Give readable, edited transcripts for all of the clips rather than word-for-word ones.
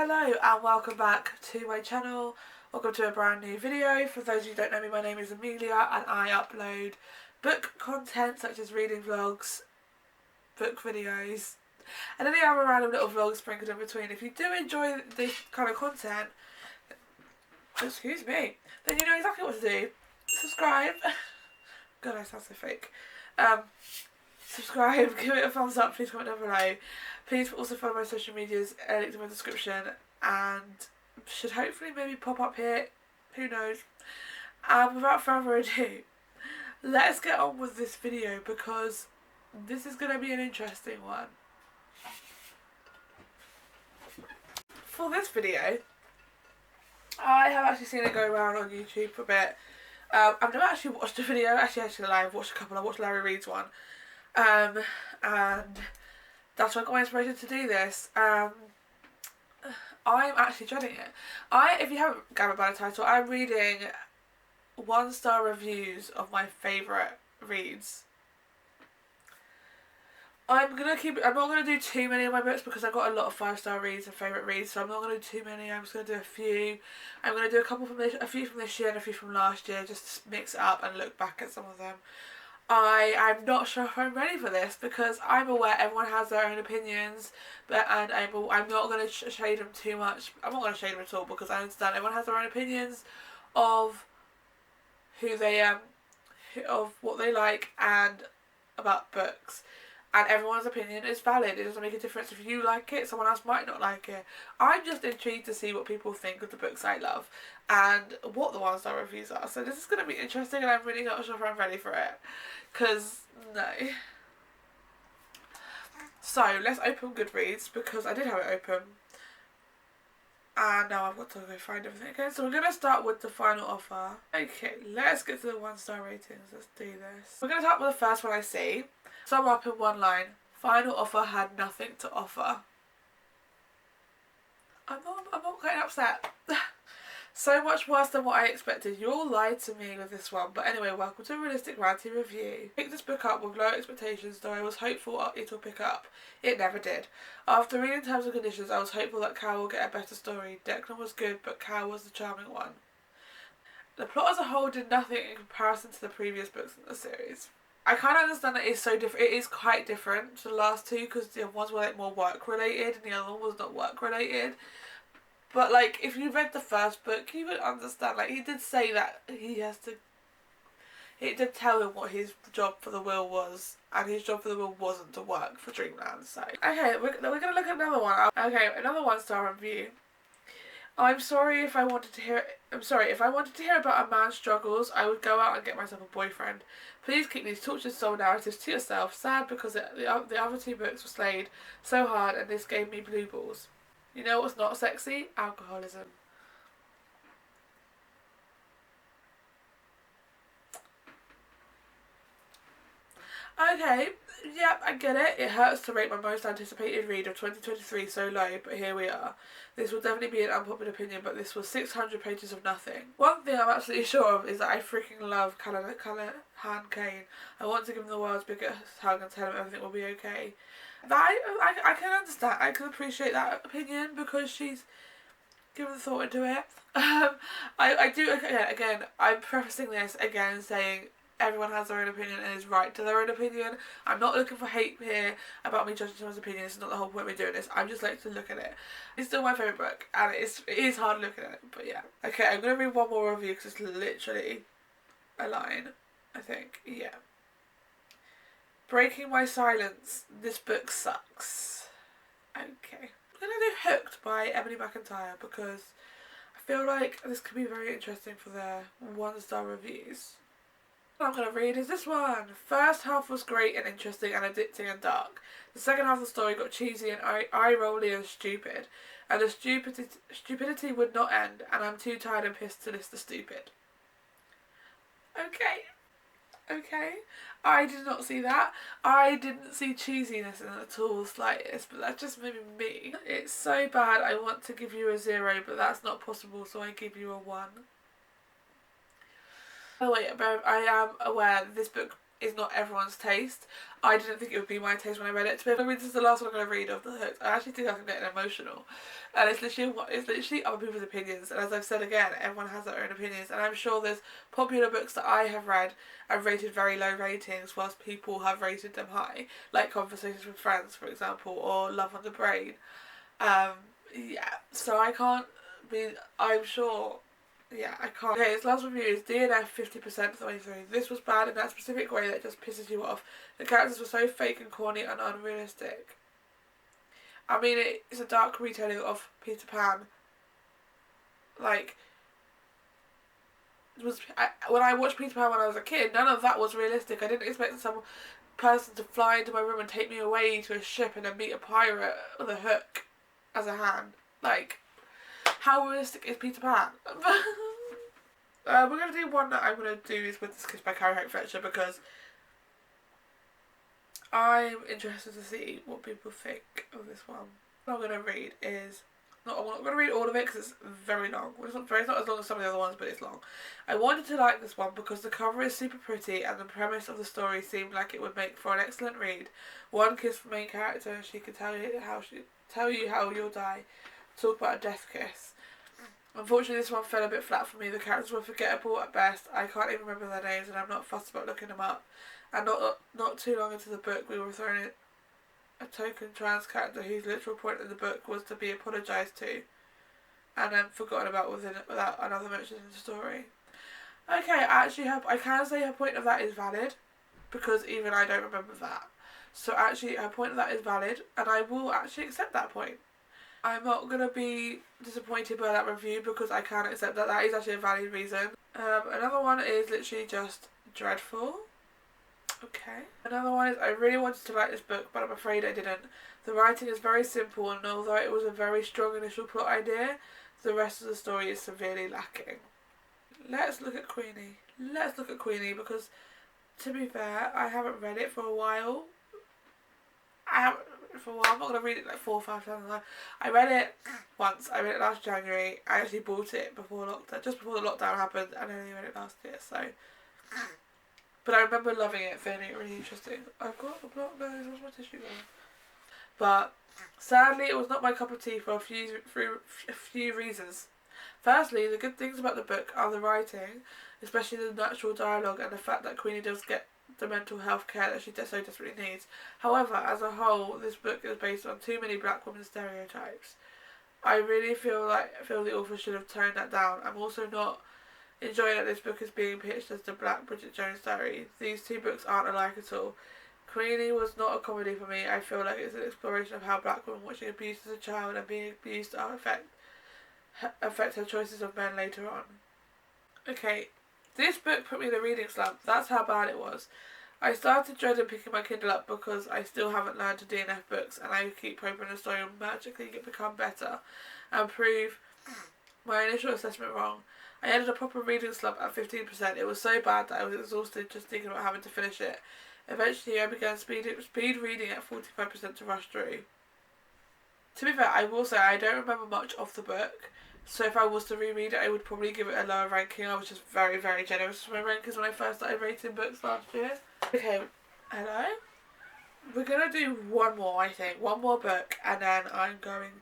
Hello and welcome back to my channel. Welcome to a brand new video. For those of you who don't know me, my name is Amelia and I upload book content such as reading vlogs, book videos, and any other random little vlogs sprinkled in between. If you do enjoy this kind of content, excuse me, then you know exactly what to do. Subscribe. God, I sound so fake. Subscribe, give it a thumbs up, please comment down below. Please also follow my social medias, linked in my description, and should hopefully maybe pop up here, who knows. Without further ado, let's get on with this video because this is going to be an interesting one. For this video, I have actually seen it go around on YouTube for a bit. I've never actually watched a video, actually I've watched a couple. I watched Larry Reid's one. And that's why I got my inspiration to do this. I'm actually dreading it. If you haven't gathered by the title, I'm reading 1-star reviews of my favourite reads. I'm not gonna do too many of my books because I've got a lot of 5-star reads and favourite reads, so I'm not gonna do too many. I'm just gonna do a few. I'm gonna do a few from this year and a few from last year, just to mix it up and look back at some of them. I'm not sure if I'm ready for this because I'm aware everyone has their own opinions, and I'm not going to shade them too much. I'm not going to shade them at all because I understand everyone has their own opinions of who they of what they like and about books. And everyone's opinion is valid. It doesn't make a difference if you like it, someone else might not like it. I'm just intrigued to see what people think of the books I love and what the 1-star reviews are. So this is going to be interesting and I'm really not sure if I'm ready for it. Because, no. So, let's open Goodreads because I did have it open. And now I've got to go find everything again. So we're going to start with the final offer. Okay, let's get to the 1-star ratings. Let's do this. We're going to start with the first one I see. Sum up in one line. Final offer had nothing to offer. I'm not quite upset. So much worse than what I expected. You all lied to me with this one. But anyway, welcome to a realistic ranty review. Picked this book up with low expectations, though I was hopeful it'll pick up. It never did. After reading Terms and Conditions, I was hopeful that Cal will get a better story. Declan was good, but Cal was the charming one. The plot as a whole did nothing in comparison to the previous books in the series. I kind of understand that it's so different. It is quite different to the last two because the other ones were like more work related and the other one was not work related. But like, if you read the first book, you would understand. Like, he did say that it did tell him what his job for the will was, and his job for the will wasn't to work for Dreamland. So okay, we're gonna look at another one. Okay, another 1-star review. I'm sorry if I wanted to hear about a man's struggles, I would go out and get myself a boyfriend. Please keep these tortured soul narratives to yourself. Sad because the other two books were slayed so hard and this gave me blue balls. You know what's not sexy? Alcoholism. Okay, yep, I get it. It hurts to rate my most anticipated read of 2023 so low, but here we are. This will definitely be an unpopular opinion, but this was 600 pages of nothing. One thing I'm absolutely sure of is that I freaking love Callahan Kane. I want to give him the world's biggest hug and tell him everything will be okay. I can understand. I can appreciate that opinion because she's given thought into it. I do, again, I'm prefacing this again saying everyone has their own opinion and is right to their own opinion. I'm not looking for hate here about me judging someone's opinion. This is not the whole point of me doing this. I'm just like to look at it. It's still my favourite book and it is hard looking at it, but yeah. Okay, I'm going to read one more review because it's literally a line, I think. Yeah. Breaking my silence. This book sucks. Okay. I'm going to do Hooked by Emily McIntyre because I feel like this could be very interesting for their 1-star reviews. What I'm going to read is this one. First half was great and interesting and addicting and dark. The second half of the story got cheesy and eye-rolly and stupid. And the stupidity would not end and I'm too tired and pissed to list the stupid. Okay. I did not see that. I didn't see cheesiness in it at all the slightest, but that's just maybe me. It's so bad I want to give you a 0, but that's not possible, so I give you a 1. By the way, I am aware that this book is not everyone's taste. I didn't think it would be my taste when I read it. To be honest, this is the last one I'm going to read of the hooks. I actually think I'm getting emotional. And it's literally other people's opinions. And as I've said again, everyone has their own opinions. And I'm sure there's popular books that I have read and rated very low ratings, whilst people have rated them high. Like Conversations with Friends, for example, or Love on the Brain. Yeah, so I can't be, I'm sure, yeah, I can't. Okay, his last review is DNF 50% of the way through. This was bad in that specific way that just pisses you off. The characters were so fake and corny and unrealistic. I mean, it's a dark retelling of Peter Pan. Like, when I watched Peter Pan when I was a kid, none of that was realistic. I didn't expect some person to fly into my room and take me away to a ship and then meet a pirate with a hook as a hand. Like, how realistic is Peter Pan? We're going to do one that I'm going to do is With This Kiss by Carrie Hope Fletcher, because I'm interested to see what people think of this one. What I'm going to read is, I'm not going to read all of it because it's very long. It's not as long as some of the other ones, but it's long. I wanted to like this one because the cover is super pretty and the premise of the story seemed like it would make for an excellent read. One kiss from the main character and she could tell you how you'll die. Talk about a death kiss. Unfortunately, this one fell a bit flat for me. The characters were forgettable at best. I can't even remember their names and I'm not fussed about looking them up. And not too long into the book, we were thrown in a token trans character whose literal point in the book was to be apologised to and then forgotten about without another mention in the story. Okay, actually, I can say her point of that is valid, because even I don't remember that. So actually, her point of that is valid, and I will actually accept that point. I'm not going to be disappointed by that review because I can accept that. That is actually a valid reason. Another one is literally just dreadful. Okay. Another one is I really wanted to like this book, but I'm afraid I didn't. The writing is very simple, and although it was a very strong initial plot idea, the rest of the story is severely lacking. Let's look at Queenie. Because, to be fair, I haven't read it for a while. I'm not going to read it like 4 or 5 times. I read it once. I read it last January. I actually bought it just before the lockdown happened, and I only read it last year, so... But I remember loving it, finding it really interesting. I've got a block nose, where's my tissue going? But sadly, it was not my cup of tea for a few reasons. Firstly, the good things about the book are the writing, especially the natural dialogue and the fact that Queenie does get the mental health care that she so desperately needs. However, as a whole, this book is based on too many black women stereotypes. I really feel the author should have toned that down. I'm also not enjoying that this book is being pitched as the Black Bridget Jones Diary. These two books aren't alike at all. Queenie was not a comedy for me. I feel like it's an exploration of how black women watching abuse as a child and being abused affect her choices of men later on. Okay, this book put me in a reading slump. That's how bad it was. I started dreading picking my Kindle up because I still haven't learned to DNF books, and I keep hoping the story will magically become better and prove my initial assessment wrong. I ended a proper reading slump at 15%. It was so bad that I was exhausted just thinking about having to finish it. Eventually, I began speed reading at 45% to rush through. To be fair, I will say I don't remember much of the book, so if I was to reread it, I would probably give it a lower ranking. I was just very, very generous with my rankings when I first started rating books last year. Okay, hello? We're going to do one more, I think. One more book, and then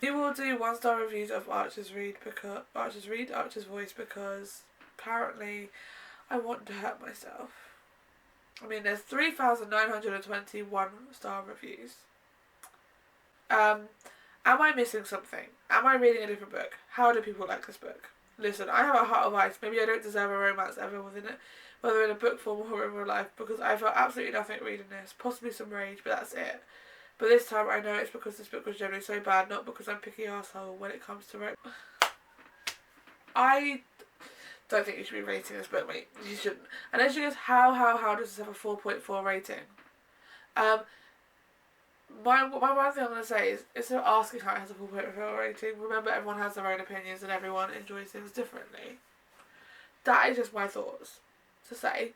we will do 1-star reviews of Archer's Voice, because apparently I want to hurt myself. I mean, there's 3,921 star reviews. Am I missing something? Am I reading a different book? How do people like this book? Listen, I have a heart of ice. Maybe I don't deserve a romance ever within it, whether in a book form or in real life, because I felt absolutely nothing reading this. Possibly some rage, but that's it. But this time I know it's because this book was generally so bad, not because I'm picky arsehole when it comes to romance. I don't think you should be rating this book, mate. You shouldn't. And then she goes, how does this have a 4.4 rating? My one thing I'm going to say is, instead of asking how it has a 4.4 rating, remember everyone has their own opinions and everyone enjoys things differently. That is just my thoughts to say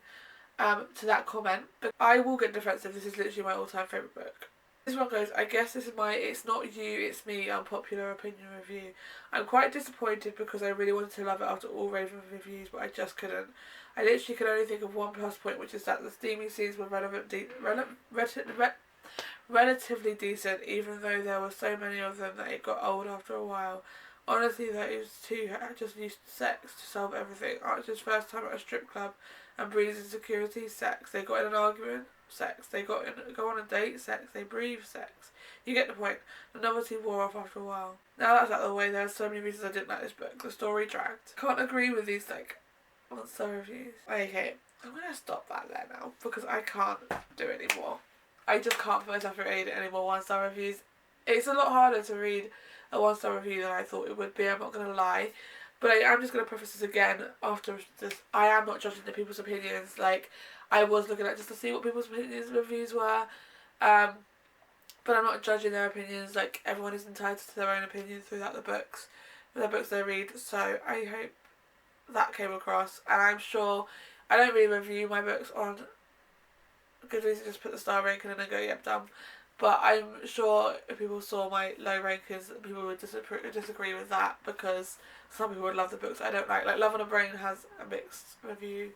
to that comment. But I will get defensive. This is literally my all-time favourite book. This one goes, I guess this is my it's not you, it's me unpopular opinion review. I'm quite disappointed because I really wanted to love it after all Raven reviews, but I just couldn't. I literally could only think of one plus point, which is that the steamy scenes were relatively decent, even though there were so many of them that it got old after a while. Honestly, those two just used sex to solve everything. Archer's first time at a strip club and Breeze's insecurity, sex. They got in an argument, sex. They go on a date, sex. They breathe, sex. You get the point. The novelty wore off after a while. Now that's out of the way, there are so many reasons I didn't like this book. The story dragged. Can't agree with these, like, one-star reviews. Okay, I'm gonna stop that there now because I can't do it anymore. I just can't put myself through reading any more one-star reviews. It's a lot harder to read a one-star review than I thought it would be, I'm not going to lie. But I am just going to preface this again after this. I am not judging the people's opinions. Like, I was looking at just to see what people's opinions and reviews were. But I'm not judging their opinions. Like, everyone is entitled to their own opinions throughout the books they read. So I hope that came across. And I'm sure I don't really review my books on Goodreads, just put the star ranking and then go, yep, done. But I'm sure if people saw my low rankings, people would disagree with that, because some people would love the books I don't like. Like Love on a Brain has a mixed review,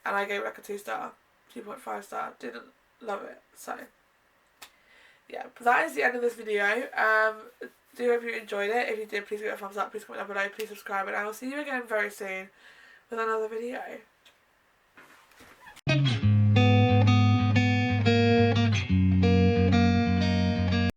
and I gave it like a 2-star, 2.5 star. Didn't love it. So yeah, but that is the end of this video. Do hope you enjoyed it. If you did, please give it a thumbs up. Please comment down below. Please subscribe, and I will see you again very soon with another video.